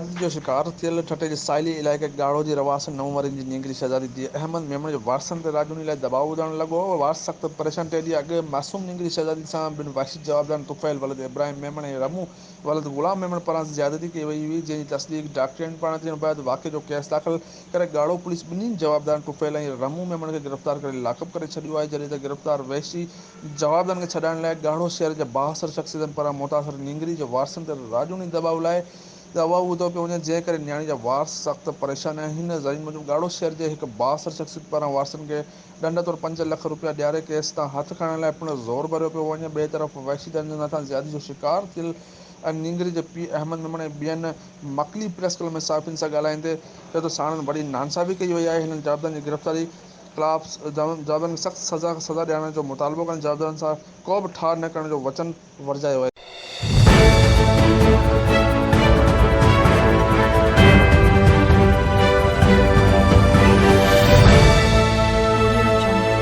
ज़्यादती जो शिकार थियल ठटे जे साइली इलाइक़े गाढ़ो जी रवास 9 वरनि जी नींगरी शहज़ादी धीअ अहमद मेमण जो वारसनि ते राजूनी लाइ दबाउ विझण लॻो हो। वारस सख़्तु परेशान 3 ॾींहं अॻु मासूम नींगरी शहज़ादी सां ॿिनि वहशी जवाबदारनि तुफ़ैल वलद इब्राहिम मेमण ऐं रमू वलद ग़ुलाम मेमण पारां ज़्यादती कई वई हुई, जंहिंजी तस्दीक़ डॉक्टरनि पारां थियण बैदि वाक़े जो केस दाख़िल करे ॻाढ़ो पुलिस ॿिन्ही जवाबदारनि तुफ़ैल ऐं रमू मेमण खे गिरफ़्तार करे लाकअप करे छॾियो आहे, जॾहिं त गिरफ़्तार वहशी जवाबदारनि खे छॾाइण लाइ ॻाढ़ो शहर जे 62 शख़्सियतनि पारां मुतासिर नींगरी जे वारसनि ते राजूनी दबाउ लाइ दबाउ विधो पियो वञे, जंहिं करे न्याणी जा वारस सख़्तु परेशान आहिनि। हिन ज़रीन मूजिबि ॻाढ़ो शहर जे हिकु 62 शख़्सियत पारां वारसनि खे ॾंड तौरु 5 लख रुपया ॾियारे केस तां हथु खणण लाइ पिणु ज़ोर भरियो पियो वञे। ॿिए तरफ़ वहशी दंदनि हथां ज़्यादती जो शिकार थियल नींगरी जे पीउ अहमद मेमण ऐं ॿियनि मकली प्रेस क्लब में सहाफ़ियुनि सां ॻाल्हाईंदे चयो त साणनि वॾी नानसाबी कई वई आहे। हिननि जवाबदारनि जी गिरफ़्तारी ख़िलाफ़ जवाबदारनि खे सख़्तु सज़ा ॾियारण जो मुतालबो कनि जवाबदारनि सां को बि ठार न करण जो वचन वरिजायो आहे।